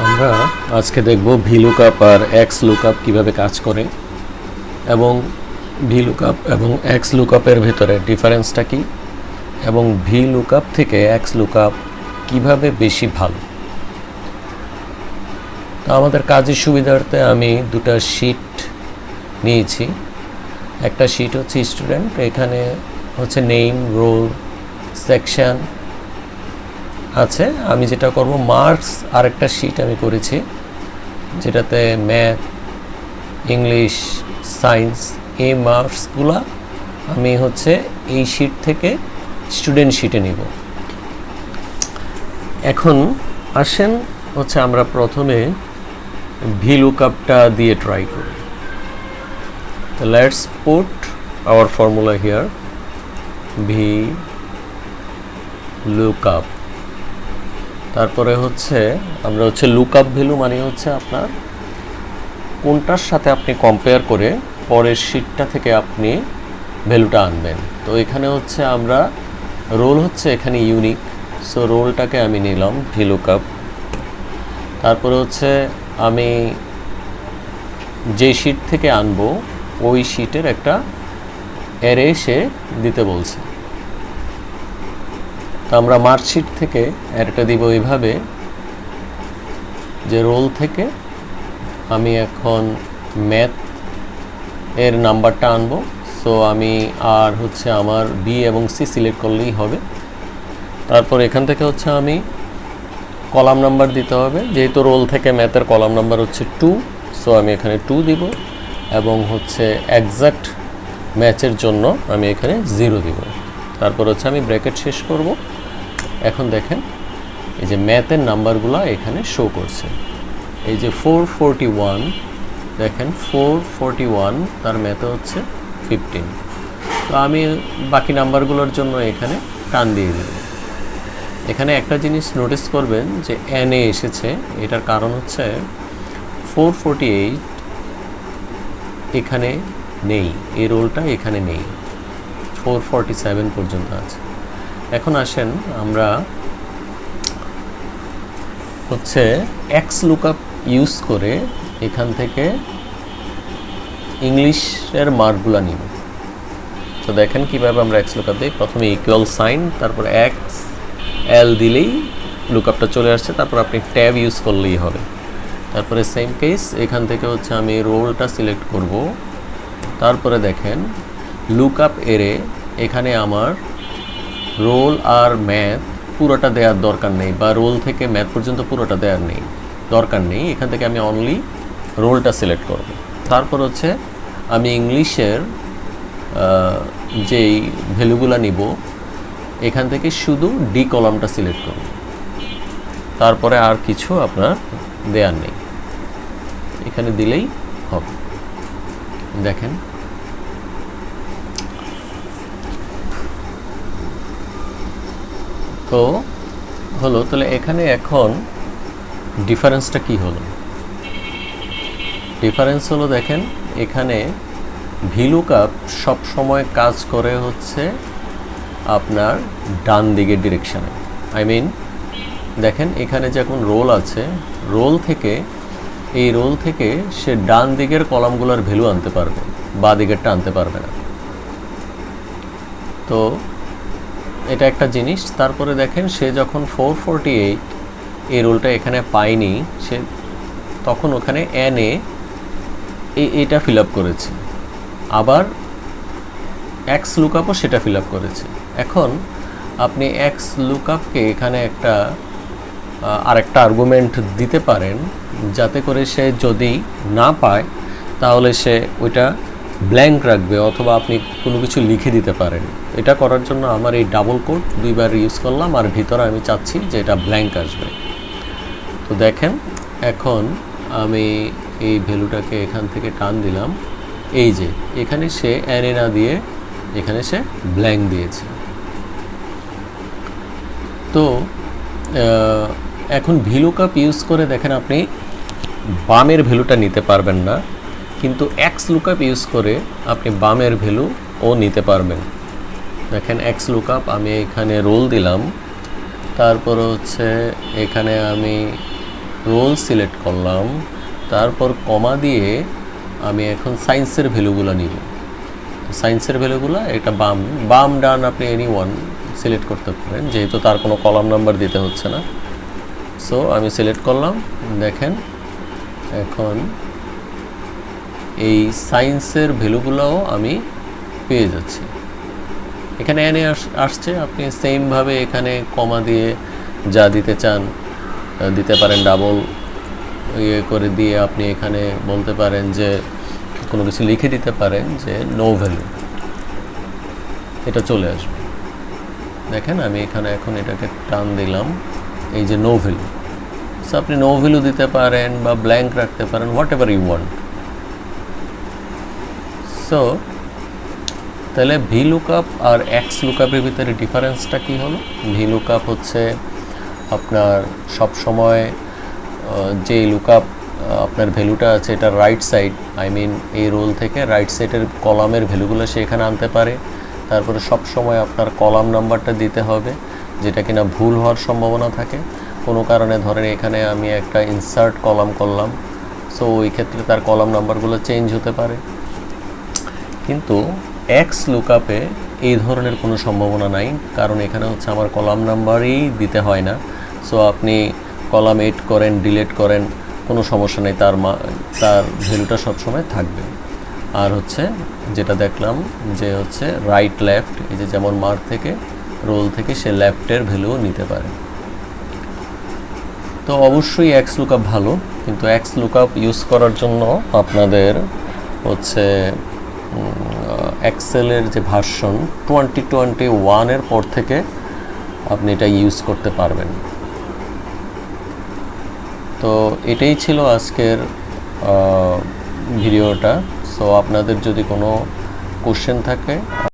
আমরা আজকে দেখব ভিলুকআপ আর এক্স লুকআপ কিভাবে কাজ করে এবং ভিলুকআপ এবং এক্স লুকআপের ভিতরে ডিফারেন্সটা কি এবং ভিলুকআপ থেকে এক্স লুকআপ কিভাবে বেশি ভালো। তো আমাদের কাজের সুবিধার্থে আমি দুটো শীট নিয়েছি। একটা শীট হচ্ছে স্টুডেন্ট, এখানে হচ্ছে নেম, রোল, সেকশন আছে। আমি যেটা করব মার্কস আরেকটা শীট আমি করেছি যেটাতে ম্যাথ, ইংলিশ, সায়েন্স এই মার্কসগুলো আমি হচ্ছে এই শীট থেকে স্টুডেন্ট শীটে নিব। এখন আসেন হচ্ছে আমরা প্রথমে ভিলুকআপটা দিয়ে ট্রাই করি। Let's put hour formula here VLOOKUP. তারপরে হচ্ছে আমরা হচ্ছে লুকআপ ভ্যালু মানে হচ্ছে আপনার কোনটার সাথে আপনি কম্পেয়ার করে পরের শীটটা থেকে আপনি ভ্যালুটা আনবেন। তো এখানে হচ্ছে আমরা রোল হচ্ছে এখানে ইউনিক, সো রোলটাকে আমি নিলাম ভিলুকআপ। তারপরে হচ্ছে আমি যে শীট থেকে আনবো ওই শীটের একটা অ্যারে সে দিতে বলছে। তো আমরা মার্কশিট থেকে অ্যারেটা দিব এইভাবে যে রোল থেকে আমি এখন ম্যাথ এর নাম্বারটা আনবো। সো আমি আর হচ্ছে আমার বি এবং সি সিলেক্ট করলেই হবে। তারপর এখান থেকে হচ্ছে আমি কলাম নাম্বার দিতে হবে, যেহেতু রোল থেকে ম্যাথের কলাম নাম্বার হচ্ছে 2, সো আমি এখানে 2 দিব এবং হচ্ছে এক্সাক্ট ম্যাচের জন্য আমি এখানে 0 দিব। তারপর হচ্ছে আমি ব্র্যাকেট শেষ করব। এখন দেখেন এই যে ম্যাথের নাম্বারগুলো এখানে শো করছে। এই যে 441, দেখেন 441 তার ম্যাথে হচ্ছে 15। তো আমি বাকি নাম্বারগুলোর জন্য এখানে টান দিয়ে দেব। এখানে একটা জিনিস নোটিস করবেন যে এনএ এসেছে, এটার কারণ হচ্ছে 448 এখানে নেই, এই রোলটা এখানে নেই, 447 পর্যন্ত আছে। এখন আসেন আমরা হচ্ছে এক্স লুকআপ ইউজ করে এখান থেকে ইংলিশের মার্কগুলো নিব। তো দেখেন কীভাবে আমরা এক্স লুকআপ দিই। প্রথমে ইকুয়াল সাইন, তারপর এক্স এল দিলেই লুকআপটা চলে আসছে। তারপর আপনি ট্যাব ইউজ করলেই হবে। তারপরে সেম কেস এখান থেকে হচ্ছে আমি রোলটা সিলেক্ট করব। তারপরে দেখেন লুকআপ এরে এখানে আমার রোল আর ম্যাথ পুরোটা দেওয়ার দরকার নেই, বা রোল থেকে ম্যাথ পর্যন্ত পুরোটা দেওয়ার দরকার নেই। এখান থেকে আমি অনলি রোলটা সিলেক্ট করব। তারপর হচ্ছে আমি ইংলিশের যেই ভ্যালুগুলো নিব এখান থেকে শুধু ডি কলামটা সিলেক্ট করব। তারপরে আর কিছু আপনার দেওয়ার নেই, এখানে দিলেই হবে। দেখেন তো হলো। তাহলে এখানে এখন ডিফারেন্সটা কি হলো? ডিফারেন্স হলো দেখেন এখানে ভিলুকআপ সব সময় কাজ করে হচ্ছে আপনার ডান দিকের ডিরেকশানে। আই মিন দেখেন এখানে যখন রোল আছে, রোল থেকে এই রোল থেকে সে ডান দিকের কলামগুলোর ভ্যালু আনতে পারবে, বাঁ দিকেরটা আনতে পারবে না। তো এটা একটা জিনিস। তারপরে দেখেন সে যখন 448 এই রোলটা এখানে পায়নি, সে তখন ওখানে এনএ এটা ফিল আপ করেছে, আবার এক্স লুকআপও সেটা ফিল আপ করেছে। এখন আপনি এক্স লুকআপকে এখানে একটা আরেকটা আর্গুমেন্ট দিতে পারেন যাতে করে সে যদি না পায় তাহলে সে ওইটা ব্ল্যাঙ্ক রাখবে, অথবা আপনি কোনো কিছু লিখে দিতে পারেন। এটা করার জন্য আমার এই ডাবল কোট 2বার ইউজ করলাম, আর ভিতরে আমি চাচ্ছি যে এটা ব্ল্যাঙ্ক আসবে। তো দেখেন এখন আমি এই ভ্যালুটাকে এখান থেকে টান দিলাম, এই যে এখানে সে এনএ না দিয়ে এখানে সে ব্ল্যাঙ্ক দিয়েছে। তো এখন ভিলুকআপ ইউজ করে দেখেন আপনি বামের ভ্যালুটা নিতে পারবেন না, কিন্তু এক্স লুকআপ ইউজ করে আপনি বামের ভ্যালু ও নিতে পারবেন। দেখেন এক্স লুকআপ আমি এখানে রোল দিলাম, তারপর হচ্ছে এখানে আমি রোল সিলেক্ট করলাম, তারপর কমা দিয়ে আমি এখন সায়েন্সের ভ্যালুগুলো নিব। সায়েন্সের ভ্যালুগুলো এটা বাম ডান আপনি এনি ওয়ান সিলেক্ট করতে পারেন, যেহেতু তার কোনো কলাম নাম্বার দিতে হচ্ছে না। সো আমি সিলেক্ট করলাম, দেখেন এখন এই সায়েন্সের ভ্যালুগুলোও আমি পেয়ে যাচ্ছি। এখানে এনে আসছে, আপনি সেমভাবে এখানে কমা দিয়ে যা দিতে চান দিতে পারেন, ডাবল ইয়ে করে দিয়ে আপনি এখানে বলতে পারেন যে কোনো কিছু লিখে দিতে পারেন যে নো ভ্যালু, এটা চলে আসবে। দেখেন আমি এখানে এখন এটাকে টান দিলাম, এই যে নো ভ্যালু। সো আপনি নো ভ্যালু দিতে পারেন বা ব্ল্যাঙ্ক রাখতে পারেন, whatever you want. So তাহলে ভি লুকআপ আর এক্স লুকআপের ভিতরে ডিফারেন্সটা কী হলো? ভি লুকআপ হচ্ছে আপনার সব সময় যে লুকআপ আপনার ভ্যালুটা আছে এটা রাইট সাইড, আই মিন এই রোল থেকে রাইট সাইডের কলামের ভ্যালুগুলো সে এখানে আনতে পারে। তারপরে সব সময় আপনার কলাম নাম্বারটা দিতে হবে, যেটা কিনা ভুল হওয়ার সম্ভাবনা থাকে। কোনো কারণে ধরেন এখানে আমি একটা ইনসার্ট কলাম করলাম, সো ওই ক্ষেত্রে তার কলাম নাম্বারগুলো চেঞ্জ হতে পারে। কিন্তু এক্স লুকআপে এই ধরনের কোনো সম্ভাবনা নাই, কারণ এখানে হচ্ছে আমার কলাম নাম্বারই দিতে হয় না। সো আপনি কলাম এড করেন, ডিলিট করেন, কোনো সমস্যা নেই, তার ভ্যালুটা সবসময় থাকবে। আর হচ্ছে যেটা দেখলাম যে হচ্ছে রাইট লেফট, এই যে যেমন মার থেকে রোল থেকে সে লেফটের ভ্যালুও নিতে পারে। তো অবশ্যই এক্স লুকআপ ভালো, কিন্তু এক্স লুকআপ ইউজ করার জন্য আপনাদের হচ্ছে এক্সেলের যে ভার্সন 2021 পর থেকে আপনি এটা ইউজ করতে পারবেন। তো এটাই ছিল আজকের ভিডিওটা। সো আপনাদের যদি কোনো কোশ্চেন থাকে